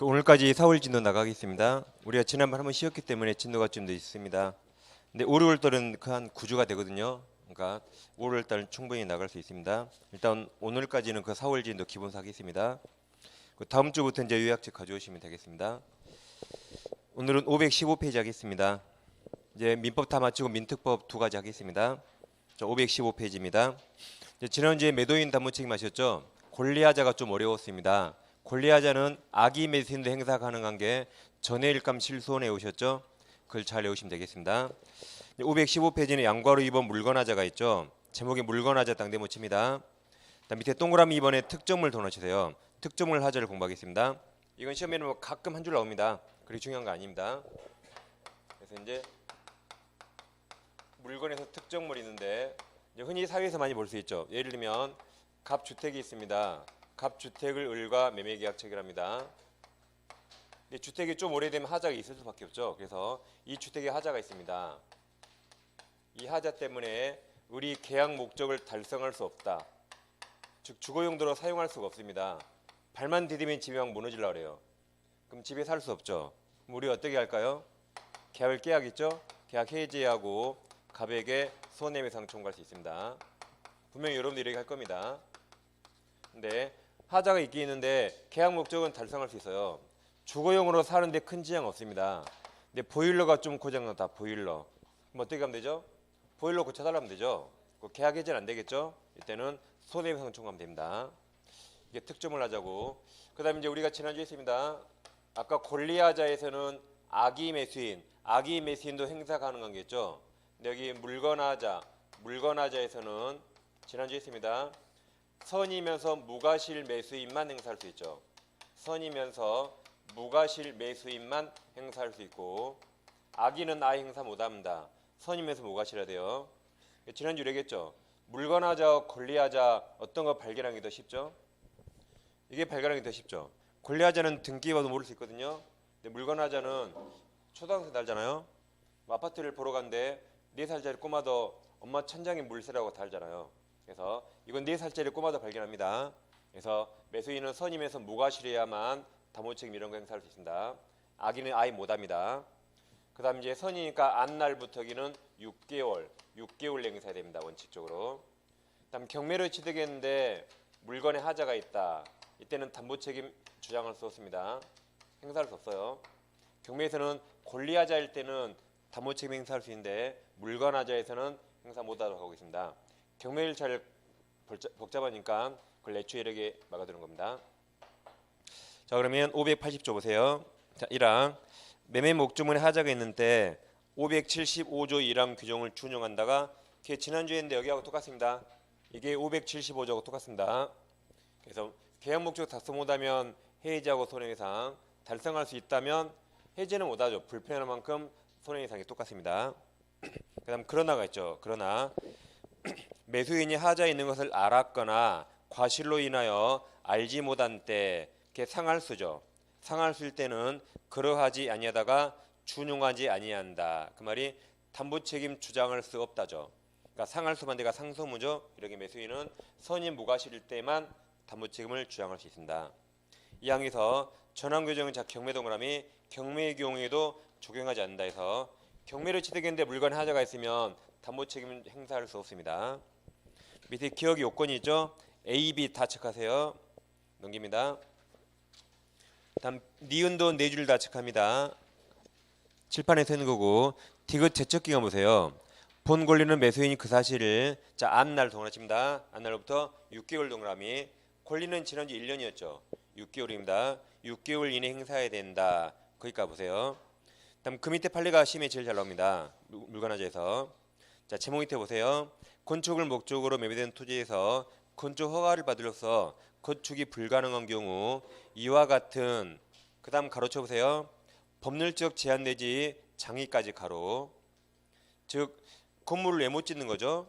오늘까지 4월 진도 나가겠습니다. 우리가 지난번 한번 쉬었기 때문에 진도가 좀 더 있습니다. 근데 5, 6월달은 한 9주가 되거든요. 그러니까 5, 6월달은 충분히 나갈 수 있습니다. 일단 오늘까지는 그 4월 진도 기본 사겠습니다. 그 다음 주부터 이제 요약책 가져오시면 되겠습니다. 오늘은 515페이지 하겠습니다. 이제 민법 다 마치고 민특법 두 가지 하겠습니다. 515페이지입니다. 지난주에 매도인 담보책임 하셨죠? 권리하자가 좀 어려웠습니다. 권리하자는 악의 매수인도 행사 가능한 게 전해일감 실손에 오셨죠? 그걸 잘 외우시면 되겠습니다. 515페이지는 양과로 2번 물건하자가 있죠? 제목이 물건하자 당대모치입니다. 밑에 동그라미 2번에 특정물 도나치세요. 특정물 하자를 공부하겠습니다. 이건 시험에는 가끔 한 줄 나옵니다. 그리 중요한 거 아닙니다. 그래서 이제 물건에서 특정물이 있는데 흔히 사회에서 많이 볼 수 있죠. 예를 들면 갑주택이 있습니다. 갑주택을 을과 매매계약체결합니다. 근데 주택이 좀 오래되면 하자가 있을 수밖에 없죠. 그래서 이 주택에 하자가 있습니다. 이 하자 때문에 을이 계약 목적을 달성할 수 없다. 즉 주거용도로 사용할 수가 없습니다. 발만 디디면 집이 막 무너지려고 그래요. 그럼 집에 살 수 없죠. 그럼 우리 어떻게 할까요? 계약을 깨야겠죠. 계약 해지하고 갑에게 손해배상 청구할 수 있습니다. 분명히 여러분들이 이렇게 할 겁니다. 근데 하자가 있긴 있는데 계약 목적은 달성할 수 있어요. 주거용으로 사는데 큰 지장 없습니다. 근데 보일러가 좀 고장났다. 보일러. 그럼 어떻게 하면 되죠? 보일러 고쳐달라면 되죠. 계약 해지는 안 되겠죠? 이때는 손해배상 청구하면 됩니다. 이게 특정을 하자고. 그 다음에 이제 우리가 지난주에 했습니다. 아까 권리하자에서는 악의 매수인, 악의 매수인도 행사 가능한 게 있죠. 근데 여기 물건하자에서는 지난주에 했습니다. 선이면서 무과실 매수인만 행사할 수 있죠. 선이면서 무과실 매수인만 행사할 수 있고 악의는 아예 행사 못합니다. 선이면서 무과실해야 돼요. 지난주 얘기했죠. 물건하자, 권리하자 어떤 거 발견하기 더 쉽죠? 이게 발견하기 더 쉽죠. 권리하자는 등기 봐도 모를 수 있거든요. 근데 물건하자는 초등학생 달잖아요. 아파트를 보러 갔는데 4살짜리 꼬마도 엄마 천장에 물새라고 달잖아요. 그래서 이건 4살짜리 꼬마도 발견합니다. 그래서 매수인은 선임에서 무과실해야만 담보책임 이런 거 행사할 수 있습니다. 악의는 아예 못합니다. 그 다음 이제 선이니까 안날부터기는 6개월 행사해야 됩니다. 원칙적으로. 그 다음 경매를 취득했는데 물건에 하자가 있다. 이때는 담보책임 주장할 수 없습니다. 행사할 수 없어요. 경매에서는 권리하자일 때는 담보책임 행사할 수 있는데 물건하자에서는 행사 못하도록 하고 있습니다. 경매 1차를 복잡하니까 그걸 애초에 이렇게 막아두는 겁니다. 자, 그러면 580조 보세요. 자, 1항 매매 목적물에 하자가 있는데 575조 1항 규정을 준용한다가 그게 지난주에 했는데 여기하고 똑같습니다. 이게 575조하고 똑같습니다. 그래서 계약 목적 달성 못하면 해지하고 손해배상, 달성할 수 있다면 해지는 못하죠. 불편한 만큼 손해배상이 똑같습니다. 그 다음 그러나가 있죠. 그러나 매수인이 하자에 있는 것을 알았거나 과실로 인하여 알지 못한 때 그게 상할수죠. 상할수일 때는 그러하지 아니하다가 준용하지 아니한다. 그 말이 담보책임 주장할 수 없다죠. 그러니까 상할수만 내가 상소무죠. 이렇게 매수인은 선임 무과실일 때만 담보책임을 주장할 수 있습니다. 이 항에서 전환규정은 경매 동그라미 경매의 경우에도 적용하지 않는다 해서 경매를 취득했는데 물건에 하자가 있으면 담보책임을 행사할 수 없습니다. 밑에 기억 요건이 있죠. A, B 다 체크하세요. 넘깁니다. 다음 니은도 4줄 다 체크합니다. 칠판에 쓰는 거고 디귿 제척기간 보세요. 본 권리는 매수인이 그 사실을 자 앞날 동그라칩니다. 앞날로부터 6개월 동그라미 권리는 지난주 1년이었죠. 6개월입니다. 6개월 이내 행사해야 된다. 거기까지 보세요. 다음 그 밑에 판례가 시험에 제일 잘 나옵니다. 물건하자에서 자 제목 밑에 보세요. 건축을 목적으로 매매된 토지에서 건축 허가를 받으로써 건축이 불가능한 경우 이와 같은 그 다음 가로쳐 보세요. 법률적 제한 내지 장애까지 가로 즉 건물을 왜 못 짓는 거죠?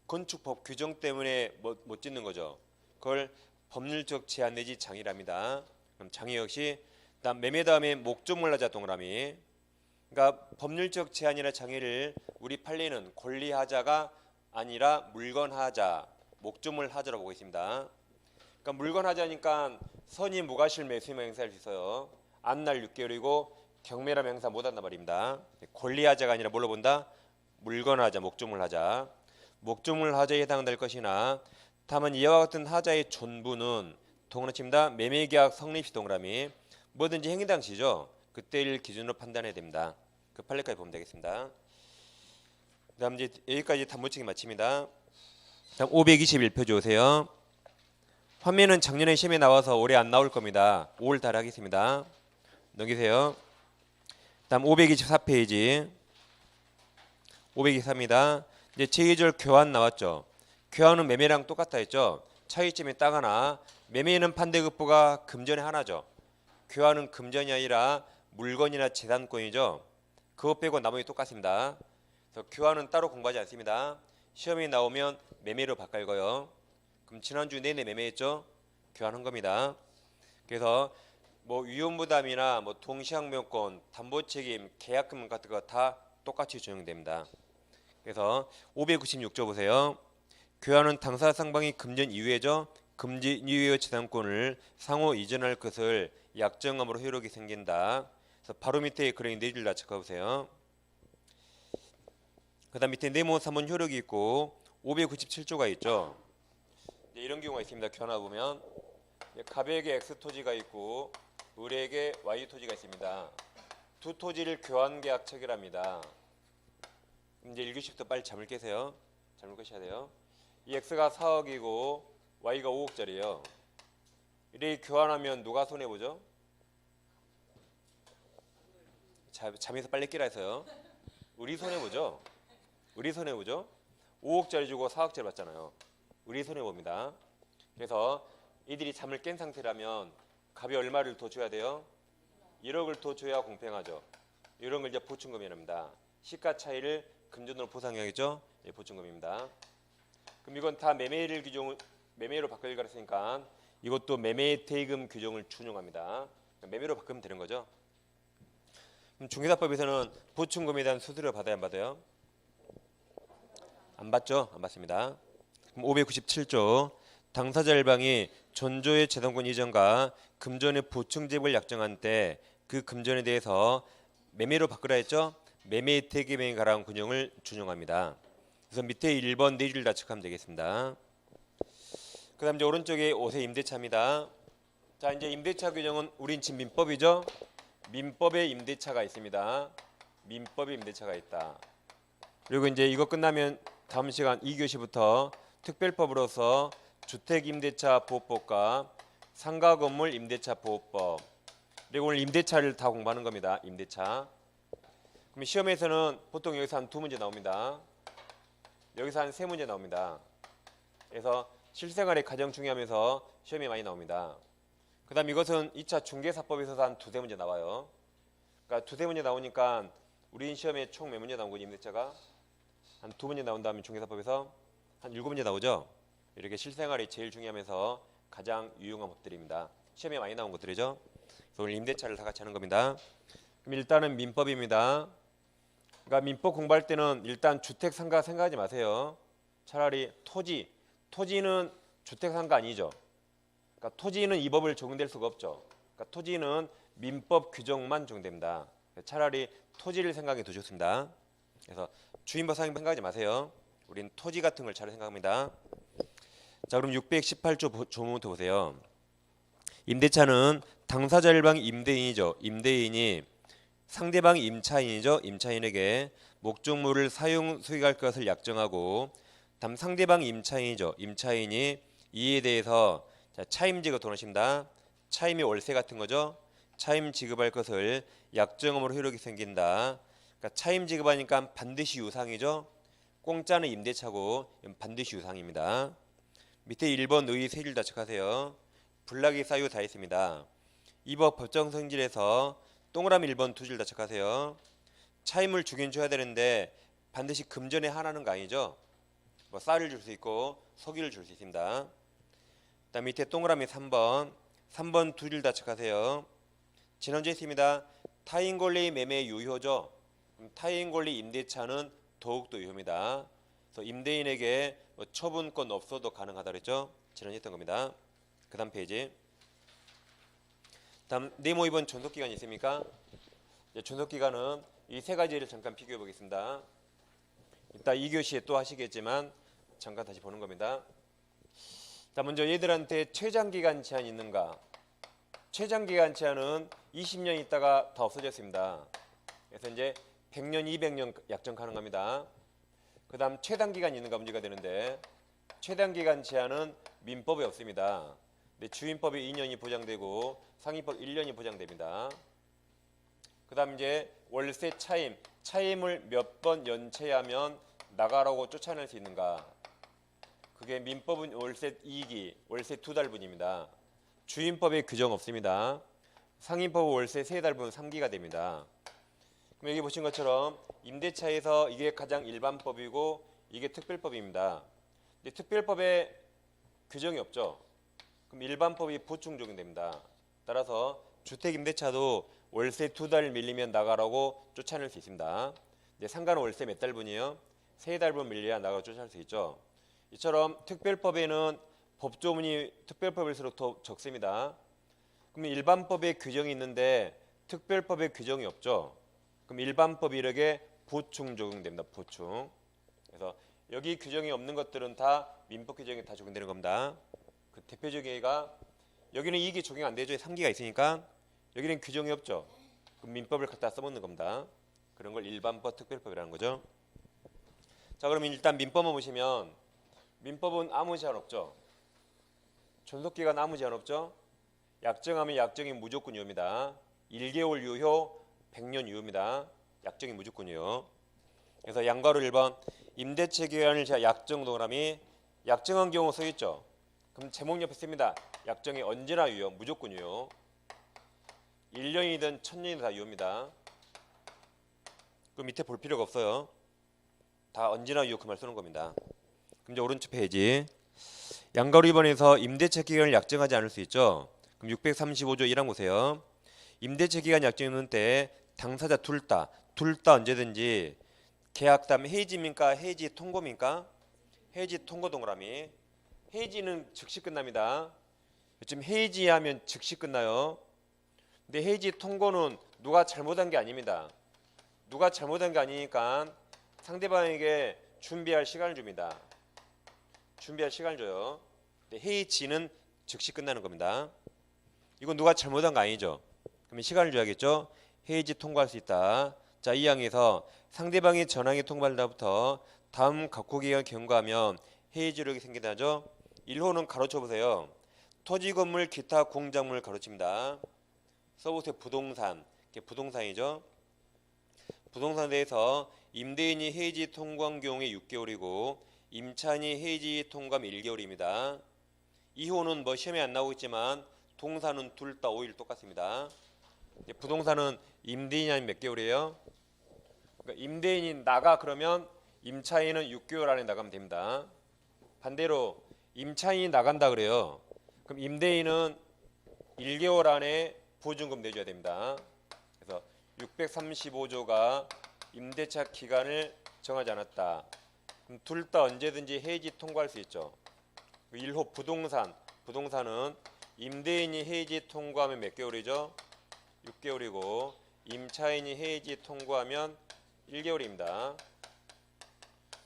건축법 규정 때문에 못 짓는 거죠. 그걸 법률적 제한 내지 장애랍니다. 그럼 장애 역시 다음 매매 다음에 목적물 하자 동그라미 그러니까 법률적 제한이나 장애를 우리 판례는 권리하자가 아니라 물건하자, 목적물 하자라고 보고 있습니다. 그러니까 물건하자니까 선이 무과실 매수인만 행사할 수 있어요. 안날 6개월이고 경매라면 행사 못한단 말입니다. 권리하자가 아니라 뭘로 본다? 물건하자, 목조물하자. 목조물하자에 해당될 것이나 다만 이와 같은 하자의 존부는 동그라미 칩니다. 매매계약 성립 시 동그라미 뭐든지 행위 당시죠. 그때를 기준으로 판단해야 됩니다. 그 판례까지 보면 되겠습니다. 그다음 이제 여기까지 단모치기 마칩니다. 다음 521표 주세요. 화면은 작년에 시험에 나와서 올해 안 나올 겁니다. 5월 달에 하겠습니다. 넘기세요. 다음 524페이지 523입니다. 이제 제2절 교환 나왔죠. 교환은 매매랑 똑같다 했죠. 차이점이 딱 하나. 매매는 판대급부가 금전의 하나죠. 교환은 금전이 아니라 물건이나 재산권이죠. 그것 빼고 나머지 똑같습니다. 그래서 교환은 따로 공부하지 않습니다. 시험이 나오면 매매로 바꿔요. 그럼 지난주 내내 매매했죠. 교환한 겁니다. 그래서 뭐 위험부담이나 뭐 동시항명권, 담보책임, 계약금 같은 거 다 똑같이 적용됩니다. 그래서 596조 보세요. 교환은 당사 상방이 금전 이후에죠. 금전 이후의 재산권을 상호 이전할 것을 약정함으로 효력이 생긴다. 그래서 바로 밑에 그런 네 줄 다 적어보세요. 그다음 밑에 네모 3번 효력이 있고 597조가 있죠. 이런 경우가 있습니다. 교환하 보면 갑에게 X 토지가 있고 을에게 Y 토지가 있습니다. 두 토지를 교환 계약 체결합니다. 이제 1교시부터 빨리 잠을 깨세요. 잠을 깨셔야 돼요. 이 X가 4억이고 Y가 5억짜리예요. 이렇게 교환하면 누가 손해 보죠? 잠에서 빨리 깨라 해서요. 을이 손해 보죠. 을이 손해 보죠. 5억짜리 주고 4억짜리 받잖아요. 을이 손해 봅니다. 그래서 이들이 잠을 깬 상태라면 갑이 얼마를 더 줘야 돼요? 1억을 더 줘야 공평하죠. 이런 걸 이제 보충금이랍니다. 시가 차이를 금전으로 보상해야겠죠? 예, 보충금입니다. 그럼 이건 다 매매로 바꿔야 했으니까 이것도 매매 대금 규정을 준용합니다. 매매로 바꾸면 되는 거죠. 그럼 중개사법에서는 보충금에 대한 수수료 받아야 안 받아요? 안 받죠? 안 받습니다. 그럼 597조 당사자 일방이 전조의 재산권 이전과 금전의 보충 제목을 약정한 때 그 금전에 대해서 매매로 바꾸라 했죠? 매매 대금에 관한 규정을 준용합니다. 그래서 밑에 1번 네 줄 다 체크하면 되겠습니다. 그다음 이제 오른쪽에 5세 임대차입니다. 자, 이제 임대차 규정은 우린 지금 민법이죠? 민법에 임대차가 있습니다. 민법에 임대차가 있다. 그리고 이제 이거 끝나면 다음 시간 2교시부터 특별법으로서 주택임대차 보호법과 상가건물 임대차 보호법, 그리고 오늘 임대차를 다 공부하는 겁니다. 임대차. 그럼 시험에서는 보통 여기서 한 2문제 나옵니다. 여기서 한 3문제 나옵니다. 그래서 실생활이 가장 중요하면서 시험이 많이 나옵니다. 그 다음 이것은 2차 중개사법에서 한 2-3문제 나와요. 그러니까 2-3문제 나오니까 우리 시험에 총 몇 문제 나온 거지? 임대차가 한 2문제 나온 다음에 중개사법에서 한 7문제 나오죠. 이렇게 실생활이 제일 중요하면서 가장 유용한 법들입니다. 시험에 많이 나온 것들이죠. 그래서 오늘 임대차를 다 같이 하는 겁니다. 그럼 일단은 민법입니다. 그러니까 민법 공부할 때는 일단 주택 상가 생각하지 마세요. 차라리 토지는 주택 상가 아니죠. 그러니까 토지는 이 법을 적용될 수가 없죠. 그러니까 토지는 민법 규정만 적용됩니다. 차라리 토지를 생각해 두셨습니다. 그래서 주임법 상임법 생각하지 마세요. 우린 토지 같은 걸 잘 생각합니다. 자, 그럼 618조 조문부터 보세요. 임대차는 당사자 일방 임대인이죠. 임대인이 상대방 임차인이죠. 임차인에게 목적물을 사용 수익할 것을 약정하고 다음 상대방 임차인이죠. 임차인이 이에 대해서 차임지급 돈하십니다. 차임이 월세 같은 거죠. 차임 지급할 것을 약정함으로 효력이 생긴다. 그러니까 차임 지급하니까 반드시 유상이죠. 공짜는 임대차고 반드시 유상입니다. 밑에 1번 의 세 줄 다 체크하세요. 불락이 사유 다 있습니다. 이 법 법정 성질에서 동그라미 1번 2줄 다 체크하세요. 차임을 주긴 줘야 되는데 반드시 금전에 하나는 거 아니죠. 뭐 쌀을 줄 수 있고 석유를 줄 수 있습니다. 그다음 밑에 동그라미 3번 2줄 다 체크하세요. 지난주에 있습니다. 타인 권리 매매 유효죠. 타인 권리 임대차는 더욱더 유효입니다. 그래서 임대인에게 뭐 처분권 없어도 가능하다 그랬죠. 지난주에 했던 겁니다. 그 다음 페이지. 다음 네모 2번 존속기간이 있습니까? 존속기간은 이 세 가지를 잠깐 비교해 보겠습니다. 이따 2교시에 또 하시겠지만 잠깐 다시 보는 겁니다. 자, 먼저 얘들한테 최장기간 제한이 있는가? 최장기간 제한은 20년 있다가 다 없어졌습니다. 그래서 이제 100년, 200년 약정 가능합니다. 그 다음 최단기간 있는가 문제가 되는데 최단기간 제한은 민법에 없습니다. 근데 주임법에 2년이 보장되고 상위법 1년이 보장됩니다. 그 다음 이제 월세 차임을 몇 번 연체하면 나가라고 쫓아낼 수 있는가? 그게 민법은 월세 2기, 월세 2달분입니다. 주임법에 규정 없습니다. 상임법은 월세 3달분 3기가 됩니다. 그럼 여기 보신 것처럼 임대차에서 이게 가장 일반법이고 이게 특별법입니다. 근데 특별법에 규정이 없죠. 그럼 일반법이 보충 적용됩니다. 따라서 주택임대차도 월세 2달 밀리면 나가라고 쫓아낼 수 있습니다. 이제 상가는 월세 몇 달분이에요? 3달분 밀려야 나가고 쫓아낼 수 있죠. 이처럼 특별법에는 법조문이 특별법일수록 더 적습니다. 그럼 일반법에 규정이 있는데 특별법에 규정이 없죠. 그럼 일반법이 이렇게 보충 적용됩니다. 보충. 그래서 여기 규정이 없는 것들은 다 민법 규정에 다 적용되는 겁니다. 그 대표적인 예가 여기는 2기 적용 안 되죠. 3기가 있으니까 여기는 규정이 없죠. 그럼 민법을 갖다 써먹는 겁니다. 그런 걸 일반법, 특별법이라는 거죠. 자, 그러면 일단 민법만 보시면 민법은 아무 제한 없죠. 존속기간 아무 제한 없죠. 약정하면 약정이 무조건 유효입니다. 1개월 유효, 100년 유효입니다. 약정이 무조건 유효. 그래서 양가로 1번 임대차 기간을 제가 약정 동그라미 약정한 경우 써있죠. 그럼 제목 옆에 씁니다. 약정이 언제나 유효, 무조건 유효. 1년이든 1000년이든 다 유효입니다. 그 밑에 볼 필요가 없어요. 다 언제나 유효 그 말 쓰는 겁니다. 그럼 이제 오른쪽 페이지 양가로 2번에서 임대차 기간을 약정하지 않을 수 있죠. 그럼 635조 1항 보세요. 임대차 기간 약정하는 때 당사자 둘 다 언제든지 계약담 해지입니까? 해지 통고입니까? 해지 통고 동그라미. 해지는 즉시 끝납니다. 지금 해지하면 즉시 끝나요. 근데 해지 통고는 누가 잘못한 게 아닙니다. 누가 잘못한 게 아니니까 상대방에게 준비할 시간을 줍니다. 준비할 시간을 줘요. 근데 해지는 즉시 끝나는 겁니다. 이건 누가 잘못한 거 아니죠. 그러면 시간을 줘야겠죠. 해지 통과할 수 있다. 자, 이 항에서 상대방이 전항에 통과할 날부터 다음 각호기간 경과하면 해지력이 생긴다죠. 1호는 가로쳐 보세요. 토지 건물 기타 공작물 가로칩니다. 써보세요. 부동산. 이게 부동산이죠. 부동산에 대해서 임대인이 해지 통과한 경우에 6개월이고 임차인이 해지 통과하면 1개월입니다. 2호는 뭐 시험에 안 나오고 있지만 동사는 둘 다 5일 똑같습니다. 부동산은 임대인이 아니면 몇 개월이에요? 그러니까 임대인이 나가 그러면 임차인은 6개월 안에 나가면 됩니다. 반대로 임차인이 나간다 그래요. 그럼 임대인은 1개월 안에 보증금 내줘야 됩니다. 그래서 635조가 임대차 기간을 정하지 않았다. 그럼 둘 다 언제든지 해지 통과할 수 있죠. 1호 부동산은 임대인이 해지 통과하면 몇 개월이죠? 6개월이고 임차인이 해지 통과하면 1개월입니다.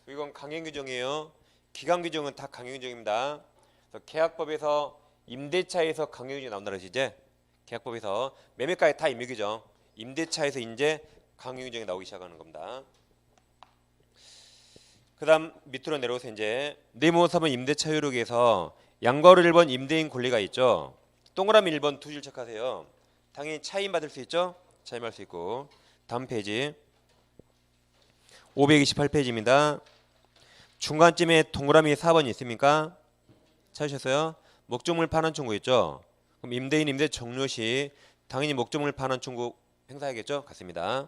이건 강행 규정이에요. 기간 규정은 다 강행 규정입니다. 그래서 계약법에서 임대차에서 강행 규정이 나온다는 이제 계약법에서 매매가에 다 임의 규정, 임대차에서 이제 강행 규정이 나오기 시작하는 겁니다. 그다음 밑으로 내려오서 이제 네모 3번 임대차 효력에서 양가로 1번 임대인 권리가 있죠. 동그라미 1번 두 줄 체크하세요. 당연히 차임 받을 수 있죠. 차임 할 수 있고. 다음 페이지 528페이지입니다. 중간쯤에 동그라미 4번 있습니까? 찾으셨어요? 목적물 반환 청구 있죠. 그럼 임대인 임대 종료 시 당연히 목적물 반환 청구 행사하겠죠. 같습니다.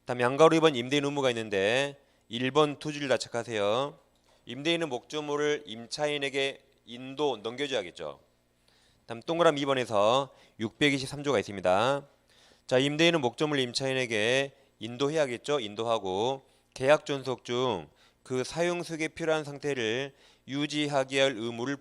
다음 양가로 2번 임대인 의무가 있는데 1번 두 줄 다 체크하세요. 임대인은 목적물을 임차인에게 인도 넘겨줘야겠죠. 다음 동그라미 2번에서 623조가 있습니다. 자, 임대인은 목적물 임차인에게 인도해야겠죠. 인도하고 계약 존속 중 그 사용 수익에 필요한 상태를 유지하게 할 의무를